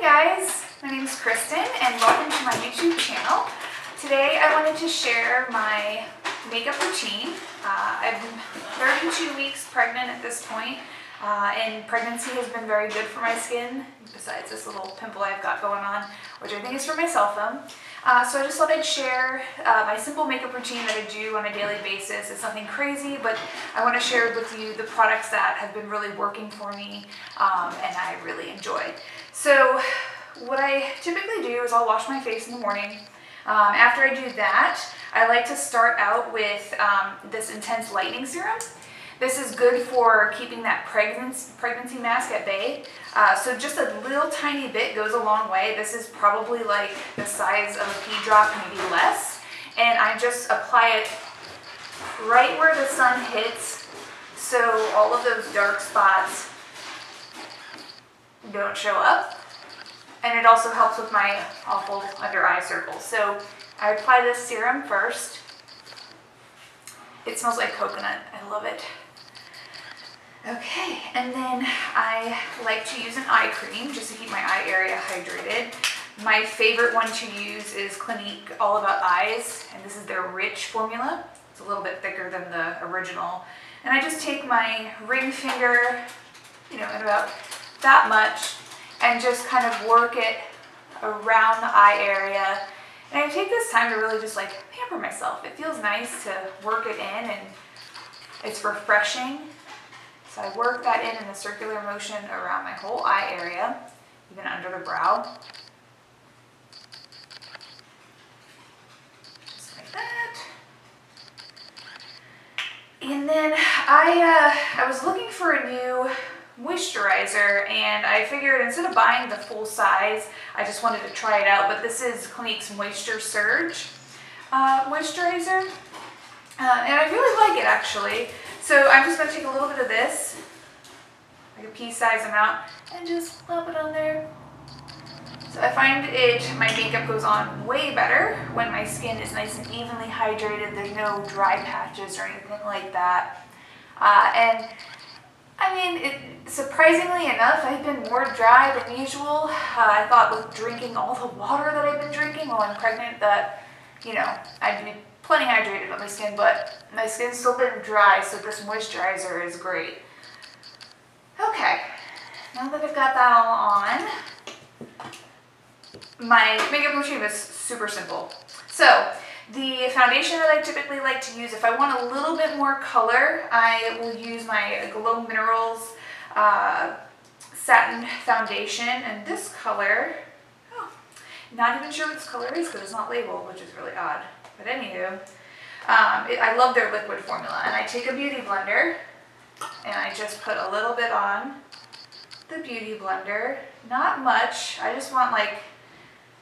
guys, my name is Kristen and welcome to my YouTube channel. Today I wanted to share my makeup routine. I've been 32 weeks pregnant at this point, and pregnancy has been very good for my skin, besides this little pimple I've got going on, which I think is from my cell phone. So I just thought I'd share my simple makeup routine that I do on a daily basis. It's nothing crazy, but I want to share with you the products that have been really working for me and I really enjoy. So what I typically do is I'll wash my face in the morning. After I do that, I like to start out with this Intense Lightening Serum. This is good for keeping that pregnancy mask at bay. So just a little tiny bit goes a long way. This is probably like the size of a pea drop, maybe less. And I just apply it right where the sun hits, so all of those dark spots don't show up. And it also helps with my awful under eye circles. So I apply this serum first. It smells like coconut. I love it. Okay, and then I like to use an eye cream just to keep my eye area hydrated. My favorite one to use is Clinique All About Eyes, and this is their Rich formula. It's a little bit thicker than the original. And I just take my ring finger, in about that much, and just kind of work it around the eye area. And I take this time to really just like pamper myself. It feels nice to work it in, and it's refreshing. So I work that in a circular motion around my whole eye area, even under the brow. Just like that. And then I was looking for a new moisturizer, and I figured instead of buying the full size, I just wanted to try it out. But this is Clinique's Moisture Surge moisturizer, and I really like it actually. So I'm just going to take a little bit of this, like a pea-sized amount, and just plop it on there. So I find my makeup goes on way better when my skin is nice and evenly hydrated. There's no dry patches or anything like that. And I mean, surprisingly enough, I've been more dry than usual. I thought with drinking all the water that I've been drinking while I'm pregnant that, I'd be plenty hydrated on my skin, but my skin's still been dry, so this moisturizer is great. Okay, now that I've got that all on, my makeup routine is super simple. So the foundation that I typically like to use, if I want a little bit more color, I will use my Glow Minerals Satin Foundation, and this color, not even sure what this color is because it's not labeled, which is really odd. But anywho, I love their liquid formula, and I take a beauty blender and I just put a little bit on the beauty blender. Not much. I just want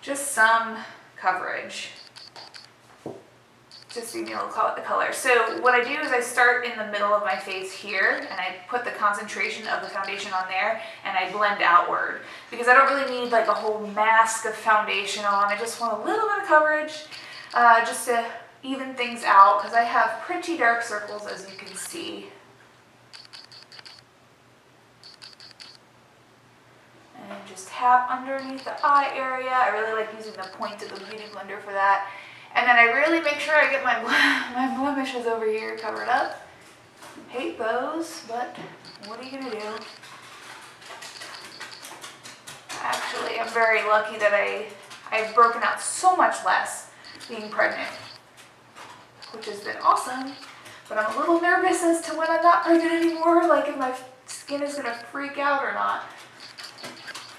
just some coverage. Just so call it the color. So what I do is I start in the middle of my face here, and I put the concentration of the foundation on there, and I blend outward. Because I don't really need like a whole mask of foundation on. I just want a little bit of coverage, just to even things out, because I have pretty dark circles, as you can see. And just tap underneath the eye area. I really like using the point of the beauty blender for that. And then I really make sure I get my blemishes over here covered up. Hate those, but what are you gonna do? Actually, I'm very lucky that I've broken out so much less being pregnant, which has been awesome. But I'm a little nervous as to when I'm not pregnant anymore, like if my skin is gonna freak out or not.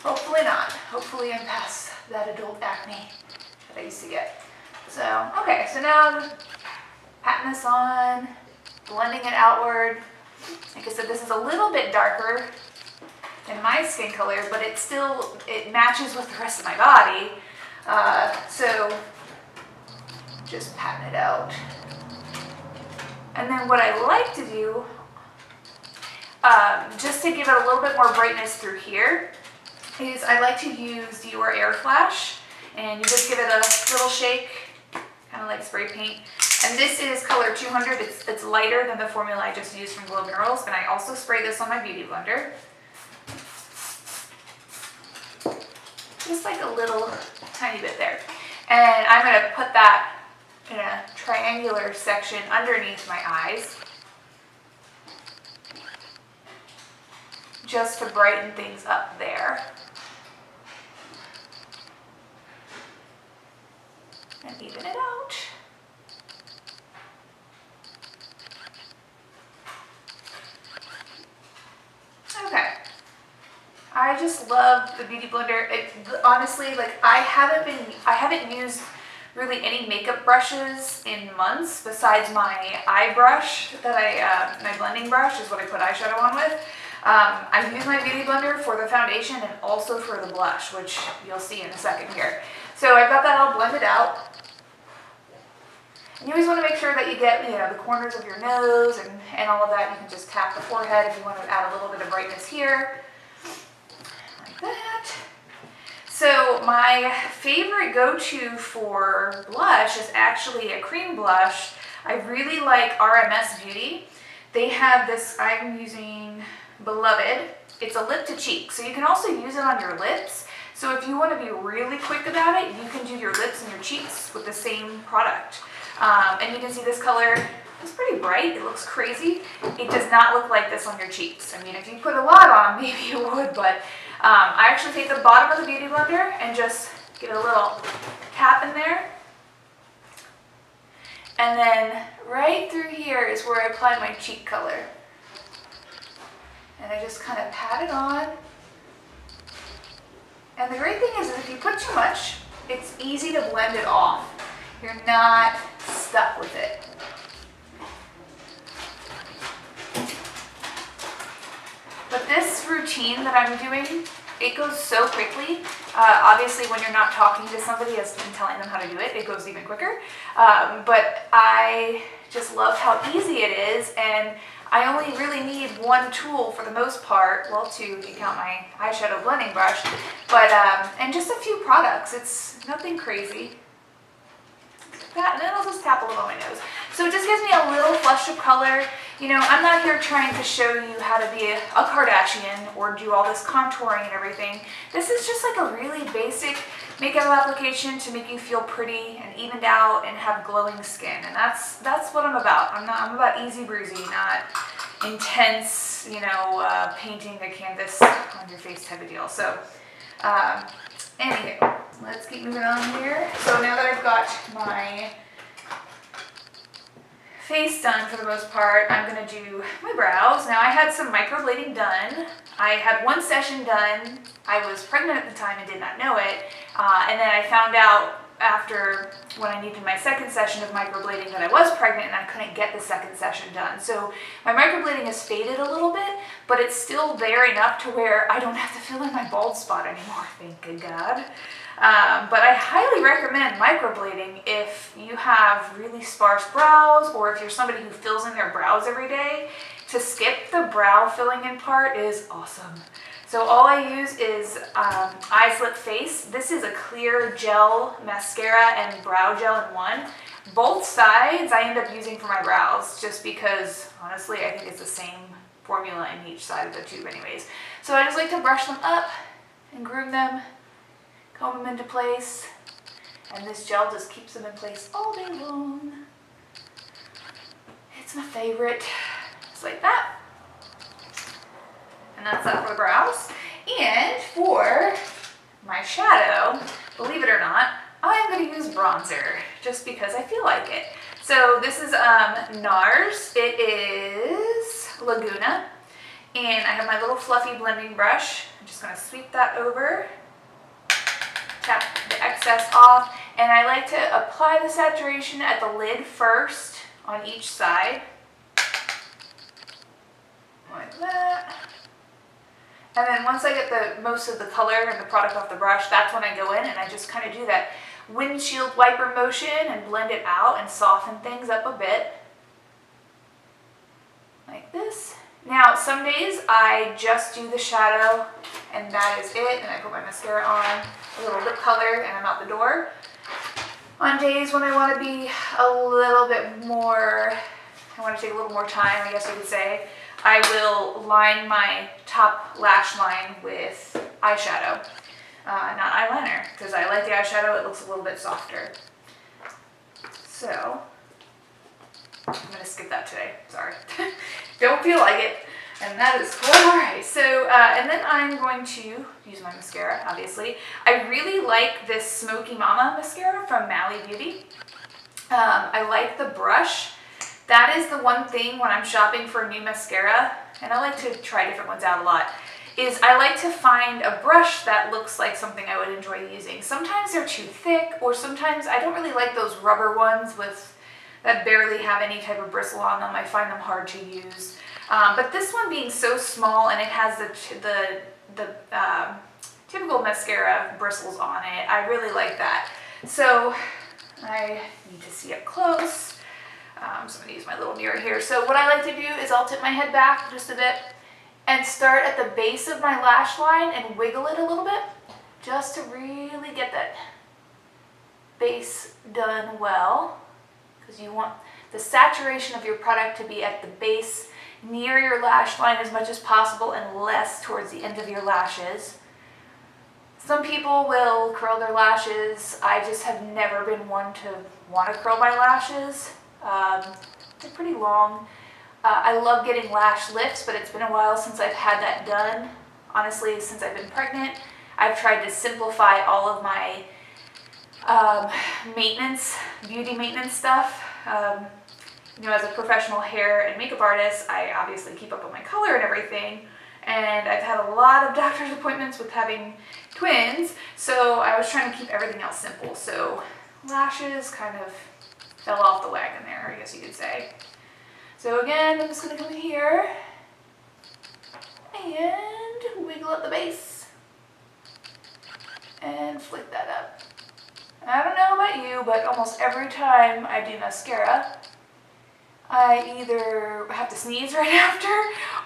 Hopefully not. Hopefully I'm past that adult acne that I used to get. So, okay, so now I'm patting this on, blending it outward. Like I said, this is a little bit darker than my skin color, but it matches with the rest of my body. So, just patting it out. And then what I like to do, just to give it a little bit more brightness through here, is I like to use Dior Air Flash. And you just give it a little shake, kind of like spray paint. And this is color 200. It's lighter than the formula I just used from Glow Minerals. And I also spray this on my beauty blender. just like a little tiny bit there. And I'm going to put that in a triangular section underneath my eyes, just to brighten things up there. And even it out. Okay. I just love the Beauty Blender. Honestly, like I haven't used really any makeup brushes in months besides my eye brush that my blending brush is what I put eyeshadow on with. I use my Beauty Blender for the foundation and also for the blush, which you'll see in a second here. So I've got that all blended out. And you always want to make sure that you get, the corners of your nose and all of that. You can just tap the forehead if you want to add a little bit of brightness here. Like that. So my favorite go-to for blush is actually a cream blush. I really like RMS Beauty. They have this, I'm using Beloved. It's a lip to cheek. So you can also use it on your lips. So if you want to be really quick about it, you can do your lips and your cheeks with the same product. And you can see this color is pretty bright. It looks crazy. It does not look like this on your cheeks. I mean, if you put a lot on, maybe it would, but I actually take the bottom of the Beauty Blender and just get a little tap in there. And then right through here is where I apply my cheek color. And I just kind of pat it on. And the great thing is if you put too much, it's easy to blend it off. You're not stuck with it. But this routine that I'm doing, it goes so quickly. Obviously, when you're not talking to somebody and telling them how to do it, it goes even quicker. But I just love how easy it is, and I only really need one tool for the most part. Well, two if you count my eyeshadow blending brush, but and just a few products. It's nothing crazy. That, and then I'll just tap a little on my nose. So it just gives me a little flush of color. I'm not here trying to show you how to be a Kardashian or do all this contouring and everything. This is just like a really basic makeup application to make you feel pretty and evened out and have glowing skin. And that's what I'm about. I'm about easy breezy, not intense, painting the canvas on your face type of deal. So, anyway, let's keep moving on here. So now that I've got my face done for the most part, I'm going to do my brows. Now I had some microblading done. I had one session done. I was pregnant at the time and did not know it. And then I found out after when I needed my second session of microblading that I was pregnant and I couldn't get the second session done. So my microblading has faded a little bit, but it's still there enough to where I don't have to fill in my bald spot anymore, thank God. But I highly recommend microblading if you have really sparse brows or if you're somebody who fills in their brows every day. To skip the brow filling in part is awesome. So all I use is Eyes Lip Face. This is a clear gel mascara and brow gel in one. Both sides I end up using for my brows just because honestly I think it's the same formula in each side of the tube anyways. So I just like to brush them up and groom them, comb them into place, and this gel just keeps them in place all day long. It's my favorite. Just like that. And that's that for the brows. And for my shadow, believe it or not, I'm going to use bronzer just because I feel like it. So this is NARS. It is Laguna. And I have my little fluffy blending brush. I'm just going to sweep that over. Tap the excess off. And I like to apply the saturation at the lid first on each side. Like that. And then once I get the most of the color and the product off the brush, that's when I go in and I just kind of do that windshield wiper motion and blend it out and soften things up a bit. Like this. Now, some days I just do the shadow and that is it. And I put my mascara on, a little lip color, and I'm out the door. On days when I want to be a little bit more, I want to take a little more time, I guess you could say, I will line my top lash line with eyeshadow. not eyeliner, because I like the eyeshadow, it looks a little bit softer. So, I'm going to skip that today, sorry. Don't feel like it, and that is quite alright. So, and then I'm going to use my mascara, obviously. I really like this Smoky Mama mascara from Mally Beauty. I like the brush. That is the one thing when I'm shopping for a new mascara, and I like to try different ones out a lot, is I like to find a brush that looks like something I would enjoy using. Sometimes they're too thick, or sometimes I don't really like those rubber ones that barely have any type of bristle on them. I find them hard to use. But this one being so small and it has the typical mascara bristles on it, I really like that. So I need to see up close. So I'm going to use my little mirror here. So what I like to do is I'll tip my head back just a bit and start at the base of my lash line and wiggle it a little bit just to really get that base done well, because you want the saturation of your product to be at the base near your lash line as much as possible and less towards the end of your lashes. Some people will curl their lashes. I just have never been one to want to curl my lashes. They're pretty long. I love getting lash lifts, but it's been a while since I've had that done. Honestly, since I've been pregnant, I've tried to simplify all of my beauty maintenance stuff. You know, as a professional hair and makeup artist, I obviously keep up on my color and everything. And I've had a lot of doctor's appointments with having twins, so I was trying to keep everything else simple. So lashes kind of fell off the wagon there, I guess you could say. So again, I'm just going to come in here and wiggle at the base and flick that up. I don't know about you, but almost every time I do mascara, I either have to sneeze right after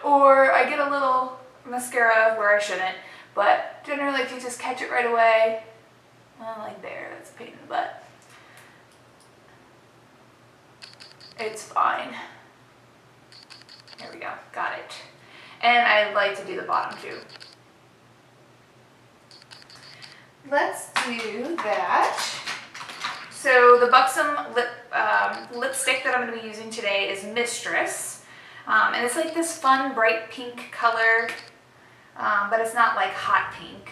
or I get a little mascara where I shouldn't. But generally, if you just catch it right away, like there, that's a pain in the butt. It's fine. There we go, got it. And I like to do the bottom too. Let's do that. So the Buxom lipstick that I'm going to be using today is Mistress. And it's like this fun bright pink color, but it's not like hot pink.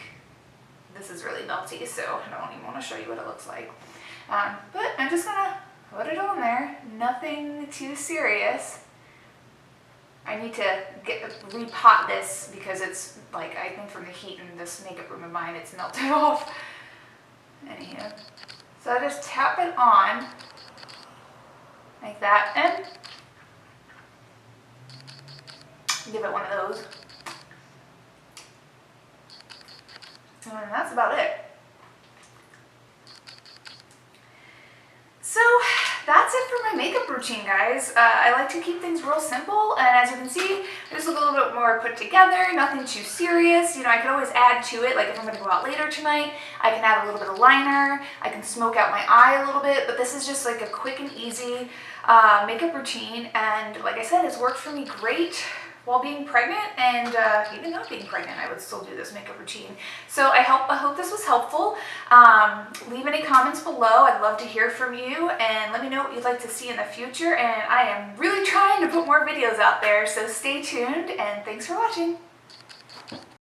This is really melty, so I don't even want to show you what it looks like. But I'm just going to put it on there. Nothing too serious. I need to repot this because it's like, I think from the heat in this makeup room of mine, it's melted off. Anyhow. So I just tap it on like that and give it one of those. And that's about it. So that's it for my makeup routine, guys. I like to keep things real simple, and as you can see, I just look a little bit more put together, nothing too serious. You know, I can always add to it, like if I'm going to go out later tonight, I can add a little bit of liner, I can smoke out my eye a little bit, but this is just like a quick and easy makeup routine, and like I said, it's worked for me great while being pregnant, and even not being pregnant, I would still do this makeup routine. So I hope this was helpful. Leave any comments below. I'd love to hear from you, and let me know what you'd like to see in the future. And I am really trying to put more videos out there, so stay tuned, and thanks for watching.